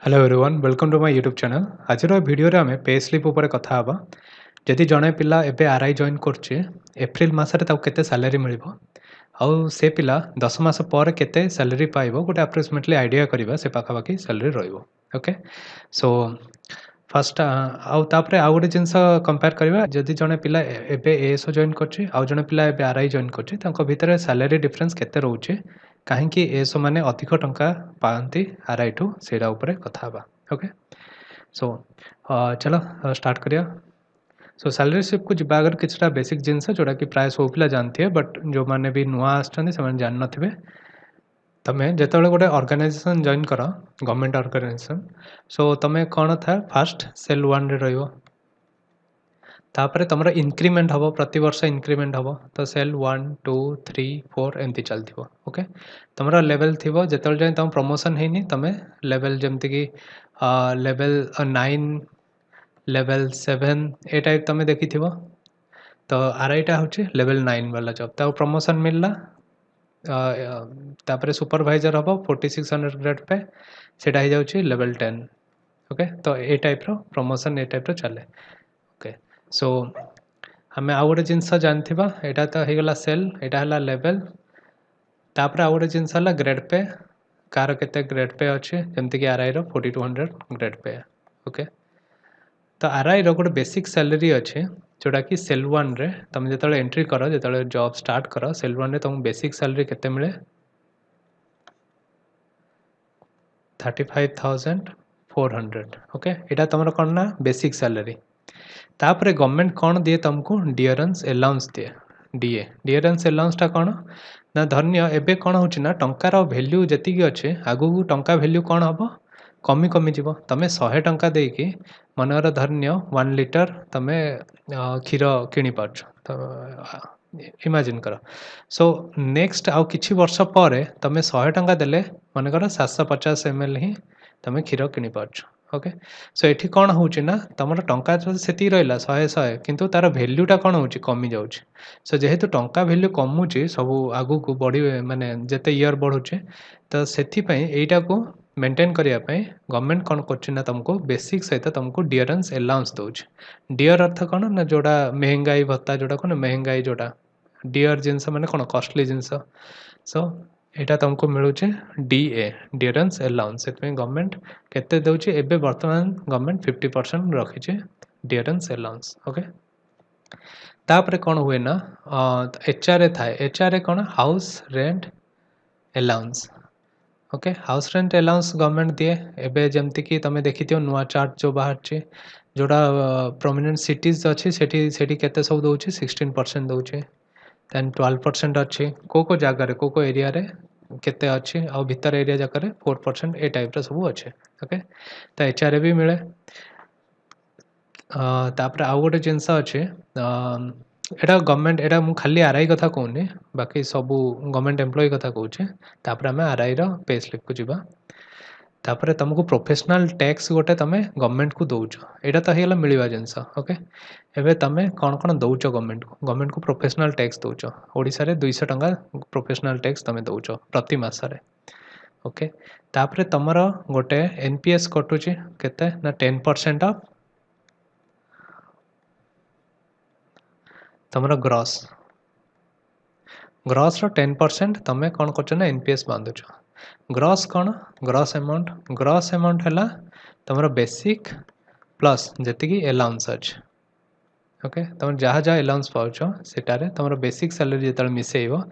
Hello everyone welcome to my YouTube channel आज video रे आमे पे स्लिप ऊपर कथा हबा जदि जणे पिला एबे आरआई जॉइन करछे एप्रिल मासरे ताऊ केते सैलरी मिलिबो आउ से पिला 10 मास पर केते सैलरी पाइबो गोटे अप्रोक्सीमेटली आइडिया करबा से पाखा पाखी सैलरी रहइबो ओके सो फर्स्ट आउ तापरे आउ गोटे जिंस कंपेयर करबा जदि जणे पिला एबे एएसओ जॉइन करछे आउ जणे पिला एबे आरआई जॉइन करछे तांको भितरे सैलरी डिफरेंस केते रहउछे कहीं एएसओ मैंने अधिक टंका पाती आरआई ठू से कथा ओके सो चलो स्टार्ट करिया सो सैलरी स्लिप को जी आगर किसी बेसिक जिनस जोटा कि प्राय सब पिला जानते हैं बट जो मैंने भी नुआ जान नथिबे तमें जिते गोटे ऑर्गेनाइजेशन जॉइन कर गवर्नमेंट ऑर्गेनाइजेशन सो तुम्हें कौन था फास्ट सेल 1 रे रहिबो तापर तुम इनक्रीमेंट हम प्रति वर्ष इनक्रीमेंट हम तो सेल 1 2 3 4 एमती चलती ओके तुम लेवल थी जो जाए तुम प्रमोशन है तुम लेवल जमती कि लेवल 9 लेवल 7 ए टाइप तुम देखी तो आरआईटा हूँ लेवल 9 वाला जॉब तो प्रमोशन मिलला तापर सुपरवाइजर हम 4600 ग्रेड पे सेटा हो जाउछि लेवल 10 ओके तो ए टाइप रो प्रमोशन ए टाइप रो चले ओके सो आम आउ गोटे जिनस जानथिबा एटा तो हो गला सेल एटा हला लेवल तापर आउ गोटे जिनस हला ग्रेड पे कार केते ग्रेड पे अच्छे जमती कि आरआई रो 4200 ग्रेड पे ओके तो आरआई रो गोटे बेसिक सैलरी अच्छे जोटा कि सेल 1 रे तुम जो एंट्री कर जो जॉब स्टार्ट कर सेल 1 रे तुमको बेसिक सैलरी केते मिले 35,400 ओके यहाँ तुम कौन ना बेसिक सैलरी तापर गवर्नमेंट कौन दिए तुमको डियरेंस अलाउंस दिए डीए डियरेंस अलाउंसटा कौन ना धन्य एबे कौन हो टंकार भैल्यू जी अच्छे आगू टंका भैल्यू कौन हम कमी कमी जीव तुम 100 टंका देकी मनर धन्य 1 लिटर तुम क्षीर किणी पार्छ तो इमेजिन कर सो नेक्स्ट आउ किछि वर्ष पर तुम 100 टंका देले मनकर 750 ml ही तुम क्षीर किणी पार्छ ओके सो एठी कौन होची ना तुम टंका से रहा 100 किंतु तार भैल्यूटा कौन हो कमी जाऊँ सो जेहेतु टंका भैल्यू कमुची सब आगू को बढ़ी माने जिते इयर बढ़ुचे तो से यहीटा को मेंटेन करने गवर्नमेंट कौन कर तुमको बेसिक सहित तुमको डियरेंस अलाउंस दौर डियर अर्थ कौन ना जोड़ा महंगाई भत्ता जोड़ा कौन महंगाई जोड़ा डियर जिनस मैंने कौन कॉस्टली जिनस सो यहाँ तुमको मिलूँ डीए डियरेंस अलाउंस से गवर्नमेंट केते दौर एबे वर्तमान गवर्नमेंट 50% रखी डियरेंस अलाउंस ओके तापर कौन हुए ना एचआरए थाए एचआरए कौन house rent allowance okay house rent allowance government दिए एबे जमती कि तुम देखी नुआ चार्ट जो बाहर जोड़ा प्रोमिनेंट सिटीज अच्छी सेठी केते सब दौर 16% दौर देन 12% अच्छी को जगार को एरिया रे केते अच्छी आ भीतर एरिया जगह 4% ए टाइप सब अच्छे ओके तो एचआरए भी मिले तापर आउ गोटे जिनस अच्छे एटा गवर्नमेंट एटा मु खाली आरआई कथा कहूनी बाकी सब गवर्नमेंट एम्प्लॉय कथा कहूँ तापर आम आरआई रो पे स्लिप को जीवा तापर तुमको प्रोफेशनल टैक्स गोटे तुम गवर्नमेंट को दौच यहाँ तो होगा मिलवा जिनस ओके एबे तुम कौन कौन दौच गवर्नमेंट को प्रोफेशनल टैक्स दौच ओडिशा रे 200 टंका प्रोफेशनल टैक्स तुम दौच प्रति मासरे ओके तापर तुमर गोटे एनपीएस कटुची केते ना 10% ऑफ तुम ग्रॉस ग्रॉस रो 10% तुम कौन कर एनपीएस बांधुच ग्रॉस कौन ग्रॉस अमाउंट है तुम बेसिक प्लस जी अलाउंस अच्छे ओके तुम जहाँ जहाँ अलाउंस पाच सेटारे तुम बेसिक सैलरी जो मिसेब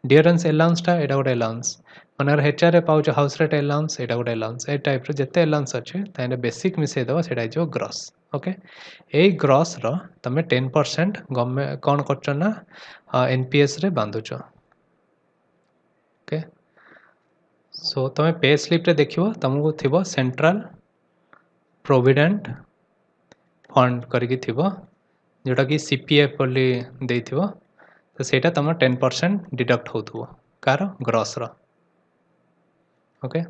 डियरेंस अलाउंसटा यहाँ गोटे अलाउंस मन एचआरए पाच हाउस रेंट अलाउंस यहाँ गोटे अलाउंस ए टाइप जिते अलाउंस अच्छे ताइन बेसिक मिसेदेव से ग्रॉस ओके यही ग्रॉस रो तुम 10% गवर्नमेंट कौन कर एनपीएस रे बांधुच ओके सो तुम पे स्लिप रे देखियो तुमको थी सेंट्रल प्रोविडेंट फंड करके जोटा कि सीपीएफ बोली देथिबो तो सेटा तुम 10% डिडक्ट होथुबो कार ग्रॉस रो ओके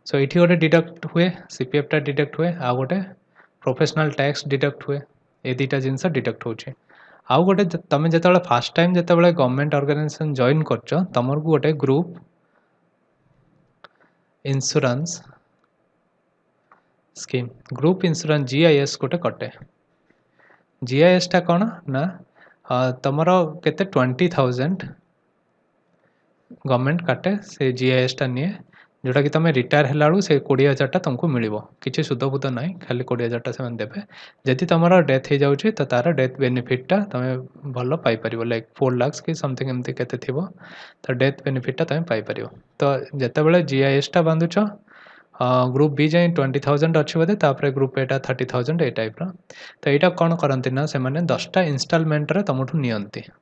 सो इठी गोटे डिडक्ट हुए सीपीएफटा डिडक्ट हुए आ गोटे प्रोफेशनल टैक्स डिडक्ट हुए ए दुटा जिनस डिडक्ट होचे आउ गोटे तुम जो फास्ट टाइम जो गवर्नमेंट ऑर्गेनाइजेशन जॉइन करछ तुमको गोटे group insurance scheme group insurance GIS गोटे कटे जीआईएस टा कौन ना तुमर केते 20,000 गवर्नमेंट काटे से जीआईएस टा निये जोटा कि तुम रिटायर है से 20,000 तुमको मिल किसी सुधबुद ना खाली 20,000 से देवे जदि तुम डेथ हो जाऊँगी तो तार डेथ बेनिफिटा तुम भल पाइपर लाइक 4 लाख कि समथिंग एमती के तो डेथ बेनिफिटा तुम पाइपर तो जिते जीआईएस टा बांधुच ग्रुप बी जाए 20,000 अच्छी बोधे तापर ग्रुप एटा 30,000 ये टाइप तो यहाँ कौन करती ना से 10टा इनस्टॉलमेंट रे तुमठू नियंती है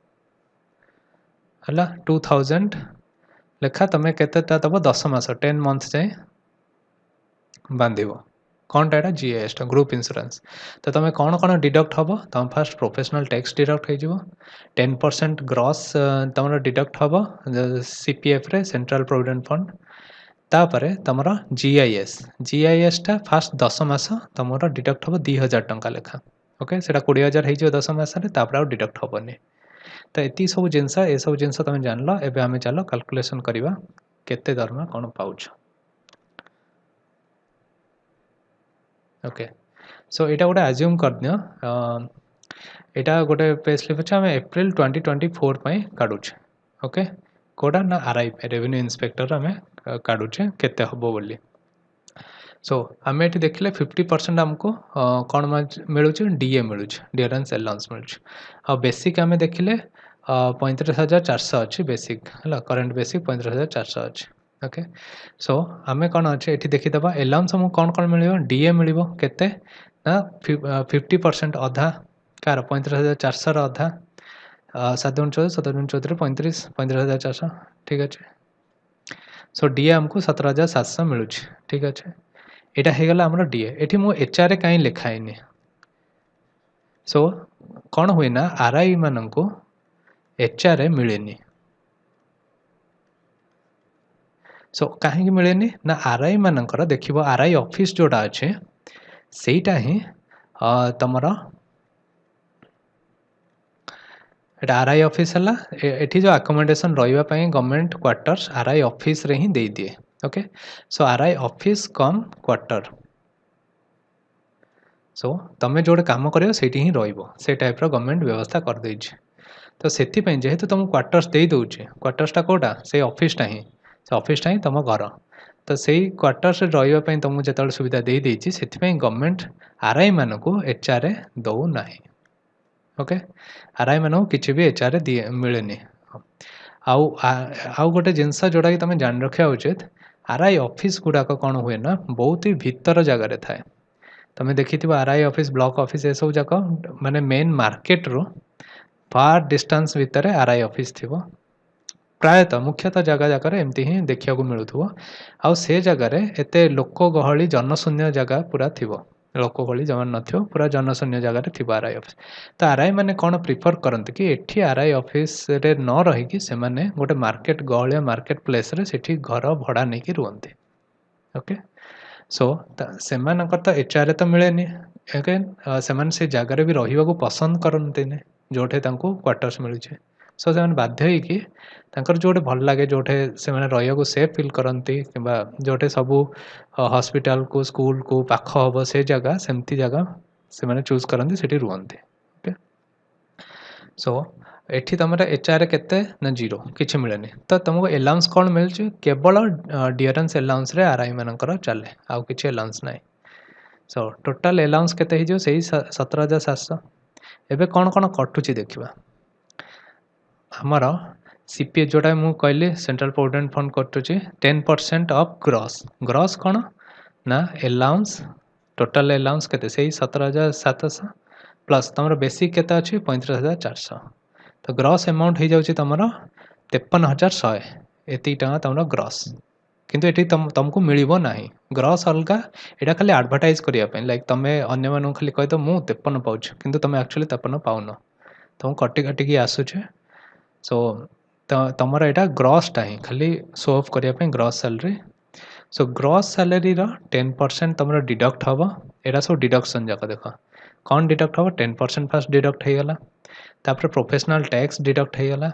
2,000 लेखा तुम्हें केतेटा दब 10 मास 10 मंथ जाए बांधिव कौनटा यहाँ जीएस टा ग्रुप इंश्योरेंस तो तुम कौन कौन डिडक्ट हम तुम फास्ट प्रोफेशनल टैक्स डिडक्ट हो 10% ग्रॉस तुम डिडक्ट हम सीपीएफ रे सेंट्रल प्रोविडेंट फंड तापर तुम जीआईएस टा फास्ट 10 मास तुम डिडक्ट हम 2,000 टंका लेखा ओके से 20,000 हो 10 मास आउ डिडक्ट हेनी तो ये सब जिनस ये सब जिनस तुम जान लो एवं आम चलो कैलकुलेशन करवा केते दरमा कौन पाउछ ओके सो यहाँ गोटे आज्यूम कर दियो यहाँ गोटे पे स्लिप अच्छे आम एप्रिल 2024 काढ़ुचे ओके कौटा ना आरआई रेवेन्यू इन्स्पेक्टर आम काढ़ुचे केते हम बोली सो आम ये देखले 50% आमको कौन मिलूँ डीए मिलूँ डियरेंस अलाउंस मिलूँ बेसिक आम देखले 35,400 अच्छी बेसिक है करेंट बेसिक 35,400 अच्छी ओके सो आम कौन अच्छे ये देखीदे एलाउंस आमको कौन कौन मिल डीए मिल केते ना 50% अधा कार 35,400 अधा 7,14 35 35,400 ठीक अच्छे सो डीए आमको 17,700 मिलूँ ठीक अच्छे यहाँ होगला आमर डीए ये मुझे एचआर कहीं लिखाएनि सो कौन हुए ना आरआई मानक एचआर मिलेनी सो कहीं मिलेनी ना आरआई मानकर देख आरआई ऑफिस जोड़ा अच्छे सेटा ही तुमर एटा आरआई ऑफिस है ये जो अकोमोडेशन रही गवर्नमेंट क्वार्टर्स आरआई ऑफिस रे ही दे दिए ओके सो आरआई ऑफिस कम क्वार्टर सो तुम जो कम कर ही से टाइप गवर्नमेंट व्यवस्था कर दे तो से जेहेतु तुम क्वार्टर्स दे दूचे क्वार्टर्सटा कौटा से ऑफिसटा ही से ऑफिसटा ही तुम घर तो से क्वार्टर्स रही तुमको जो सुविधा दे देती से गवर्नमेंट आरआई मानक एचआर दौ ना ओके आरआई मानक किसी भी एचआर दिए मिलेनि आउ गोटे जिनस जोटा कि तुम जान रखा उचित आरआई ऑफिस गुड़ाक कौन हुए ना बहुत ही भीतर जगार थाए तुम देखी आरआई ऑफिस ब्लॉक ऑफिस ये सब जाक माने मेन मार्केट रो फार डिस्टेंस भितर आरआई ऑफिस थी प्रायतः मुख्यतः जगह जगह एमती ही देखा मिलूव आउ से जगार एत लोक गहली जनशून्य जगह पूरा थी लोक गहली जमा न पूरा जनशून्य जगह थी आरआई ऑफिस तो आरआई मैंने कौन प्रिफर करते कि एठी आरआई ऑफिस रे न रहीकि से गोटे मार्केट गहलिया मार्केट प्लेस रे सेठी घर भड़ा नहीं कि रुहंती ओके सो से तो एचआर तो मिलेनि से जगार भी रही पसंद करते जोठे क्वार्टर्स मिलूँ सो से बाध्य होकर जो भल लगे जोठे से रही सेफ फिल करती कि जोठे सबू हॉस्पिटल को स्कूल को पाख हम से जगह सेमती जगह से चूज करती से रुहंती ओके सो एठी तुम एचआर केते ना जीरो किसी मिलेनि तो तुमको एलाउंस कौन मिलूँ केवल डियरेंस एलाउंस रे आरआई मानकर चले आउ किसी एलाउंस ना सो टोटाल एलाउंस केते हो से 17,700 एबे कौन कौन कटुची देखा आमर सीपीएफ जोटा मुझे कहली सेंट्रल प्रोविडेंट फंड कटुची 10% ऑफ ग्रॉस ग्रॉस कौन ना एलाउंस टोटाल एलाउंस केते से 17,700 प्लस तुम बेसिक केते अच्छी 35,400 तो ग्रॉस अमाउंट हो जाऊँगी तुम 53,100 एति टका तुम ग्रॉस किंतु एटी तुमको मिलिबो नाही ग्रॉस अलगा एटा खाली एडवर्टाइज करने लाइक तुम अन्य मानू खाली कह दो मु 53 पाउछ किंतु तुम एक्चुअली 53 पाउन तुम कटी काटिकी आसुचे सो तुमर यहाँ ग्रॉसटा ही खाली शो ऑफ करने gross salary so gross salary 10% तुम डिडक्ट हम यहाँ सब डिडक्शन जाक देख कौन डिडक्ट हम 10% फास्ट डिडक्ट होगला तापर प्रोफेशनल टैक्स डिडक्ट होगला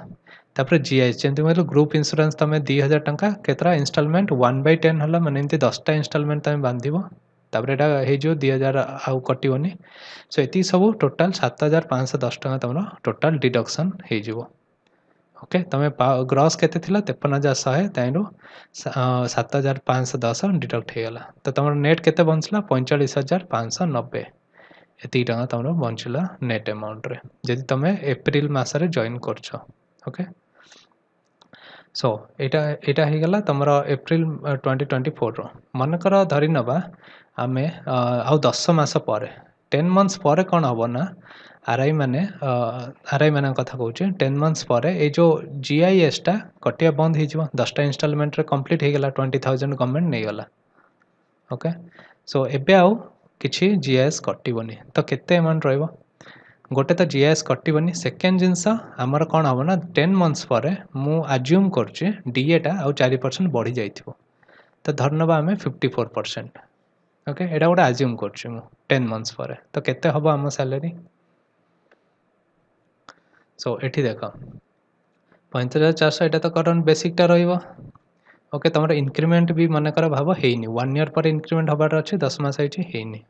तापर जीआईएस जमी कहल ग्रुप इंश्योरेंस तुम 2,000 टंका केतरा इंस्टॉलमेंट 1/10 है माने 10टा इंस्टॉलमेंट तुम बांधिब तापर एटा हे जो 2000 आउ कटिवनी सो एति सब टोटाल 7510 टका तुम टोटाल डिडक्शन हो ओके तुम ग्रॉस केते थिला 53,100 तैंरु 7,510 डिडक्ट होगला तो तुम नेट केते बंचला 45,590 एति टका तुम बंचला नेट अमाउंट रे जदि तुम एप्रिल मासरे जॉइन करछ ओके सो एटा हो गला तुम एप्रिल 2024 मनकर धरी नवा आम आउ 10 मास पर 10 मंथ्स पर कौन हम ना आरआई मान कथा कहूँ 10 मंथ्स पर ये जो जीआईएस टा कटिया बंद हो 10टा इनस्टॉलमेंट रे कंप्लीट हो गला 20,000 गवर्नमेंट नहीं गला ओके सो एबे आउ किछि जीआईएस कटिबनी तो केते अमाउंट रहइबो गोटे तो जीआईएस कटिबनी सेकेंड जिनस आमर कौन हम ना 10 मंथ्स पर मु अज्यूम करछि डीए टा आउ 4% बढ़ी जाइथिबो तो धरनबा आमे 54% ओके एटा गोटे अज्यूम करछि मु 10 मंथ्स पर तो केते हबो आम सैलरी सो एठी देख 35,400 एटा तो करंट बेसिक टा रहइबो ओके तुम इंक्रीमेंट भी मनकर भाव हेनी 1 ईयर पर इंक्रीमेंट हबार अच्छे 10 मास हेनी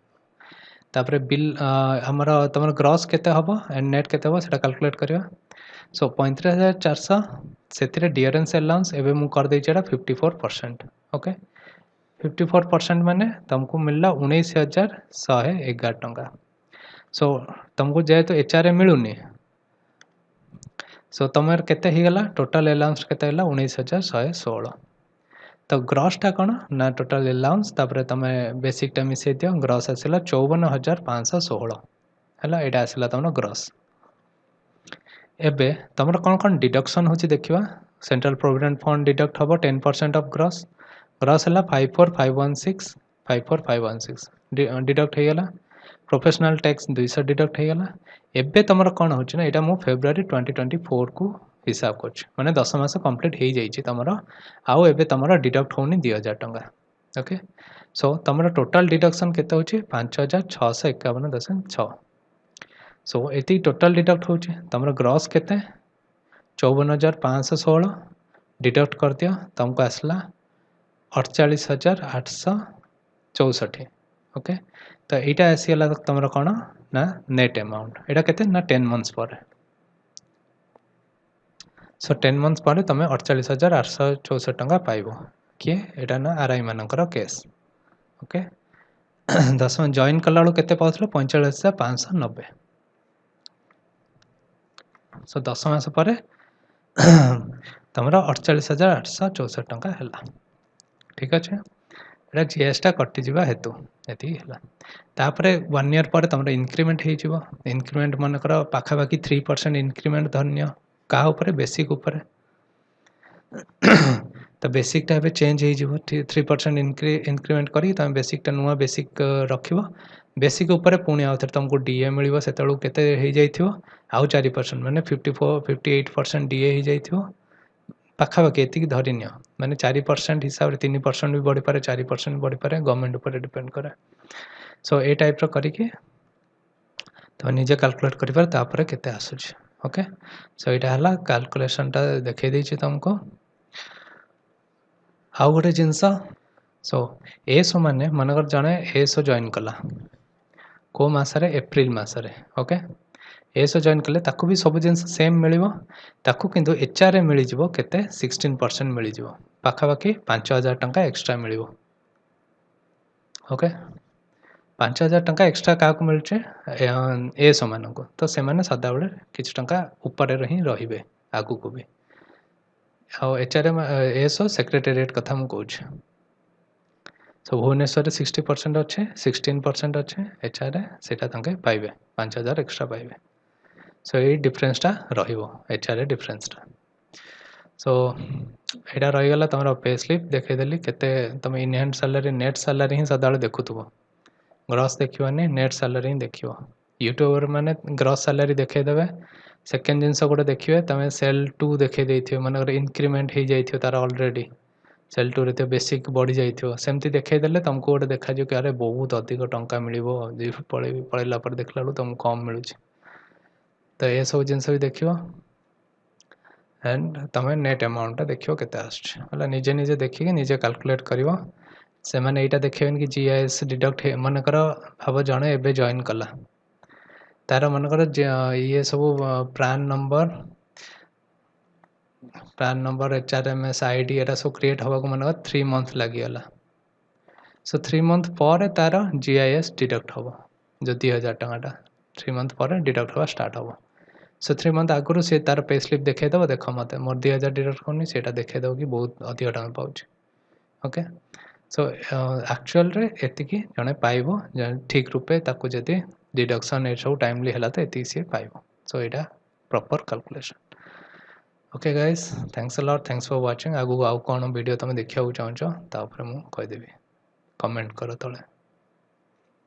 तापर बिल आमर तुम ग्रॉस केते हबो एंड नेट केते हबो सेटा कैलकुलेट करबा सो 35,400 से डियरेंस अलाउंस एवं मु कर देछि एटा 54% ओके 54% माने तुमको मिलला 19,111 टंका सो तुमको जेहेतु एचआरए मिलूनी सो तुम केते ही गला टोटल अलाउंस केते हला 19,116 तो ग्रॉस टा कौन ना टोटल अलाउंस तापर तुम बेसिक टा मिसई दियो ग्रॉस आसला 54,516 है यहाँ आसला तुम ग्रॉस एबे तुम कौन कौन डिडक्शन होची देखिवा सेंट्रल प्रोविडेंट फंड डिडक्ट हम 10% ऑफ ग्रॉस ग्रॉस है 54,516 डिडक्ट हो गला प्रोफेशनल टैक्स 200 डिडक्ट हो गला एबे तुम कौन हो ना यहाँ मुझे फेब्रुआरी 2024 को हिसाब कर माने 10 मास कंप्लीट हो जाइए तुम आउ एबे तुम डिडक्ट होनी 2,000 टंका ओके सो तुम टोटाल डिडक्शन केते होची 5,651.6 सो एति टोटाल डिडक्ट होची तुम ग्रॉस केते 54,516 डिडक्ट कर दियो तुमको आसला 48,864 ओके तो यहाँ आसीगला तुम कौन ना नेट अमाउंट यहाँ केते ना 10 मंथ्स पर सो 10 मंथ्स पर तुम 48,864 टंका पाइबो किए यहाँ ना आरआई मानकर केस ओके 10 मंथ जॉइन कला बेलू केते पाउथलो 45,590 सो 10 मास पर तुम 48,864 टंका है ठीक अच्छे यहाँ जीएसटा कटिजा हेतु ये तापर 1 ईयर पर तुम इनक्रीमेंट हो इनक्रीमेंट मनकर पाखापाखि 3% इनक्रीमेंट धन्य क्या ऊपर बेसिक ऊपर तो बेसिकटा ए चेंज हो 3% इनक्रीमेंट करी तुम बेसिकटा नुआ बेसिक रख बेसिक उपर पुणी आउ थे तुमको डीए मिल से आउ 4% माने 58% डीए हो जाइए पाखापाखि ये धरी नि माने 4% हिसाब से 3% भी बढ़ी पारे 4% बढ़ी पारे गवर्नमेंट उपर डिपेंड करे सो ए टाइप करके तुम निजे कैलकुलेट कर केते आसुची ओके सो यहाँ है कैलकुलेशन टा देखे देछि तुमको आउ गोटे जिनस सो एसओ माने मनकर जड़े एसओ जॉइन कला को मासरे एप्रिल मासरे ओके एसओ जॉइन कले ताकू भी सब जिनस सेम मिलिबो ताकू किंतु एचआरए मिल जिवो केते 16% मिल जिवो पाखापाखि 5,000 टंका एक्स्ट्रा मिलिबो ओके 5,000 टंका एक्स्ट्रा क्या मिलचे एसओ मान को तो से मैंने सदा बेले किसी टंका ऊपर ही रे आगू को भी एचआरए एसओ सेक्रेटेरिएट कथा मुझे कहूँ सो भुवनेश्वर 60% अच्छे 16% अच्छे एचआरए से पाइबे 5,000 एक्स्ट्रा पाइबे सो ये डिफरेंसटा रचआरए डिफरेंसटा सो यहाँ रहीगला तुम पे स्लिप देखईदेली केते तुम in hand salary net salary ही सदा देखुव ग्रॉस देखनी नेट सैलरी ही देख यूट्यूबर मैंने ग्रॉस सैलरी देखईदेवे सेकेंड जिनस गोटे देखिए तुम सेल 2 देखई मन इनक्रीमेंट हो जाइए तार ऑलरेडी सेल 2 रे बेसिक बढ़ी जाइए सेमती देखईदेले तुमको गोटे देखा कि अरे बहुत अधिक टंका मिल पलैला देखला बेलू तुमको कम मिलूँ तो ये सब जिनस भी देख एंड तुम नेट अमाउंट देखियो केते आसुछि निजे निजे देखिए निजे कैलकुलेट करिवो से मैंने एटा देखेबेन कि जीआईएस डिडक्ट मनकर भाव जड़े एबे जॉइन कला तार मनकर ये सब प्रान नंबर HRMS आईडी एटा सब क्रिएट हवा को मनकर 3 मंथ लगिगला सो 3 मंथ पर तार जीआईएस डिडक्ट हम जो 2000 टंकाटा 3 मंथ पर डिडक्ट हवा स्टार्ट हम सो 3 मंथ आगुरी से तार पे स्लिप देखा देख मत मोर 2000 डिडक्ट करनी से देखा कि बहुत अधिक टଙ୍କା पाँच ओके सो एक्चुअल रे एतिकी जड़े पाइब ठीक रूपे ताकू जदि डिडक्शन ये सब टाइमली है तो ये सी पाइब सो यहाँ proper calculation okay guys thanks a lot thanks for watching आगू आउ कौन वीडियो तुम देखा चाहो तापर मुझे कहीदेवी कमेंट कर तले।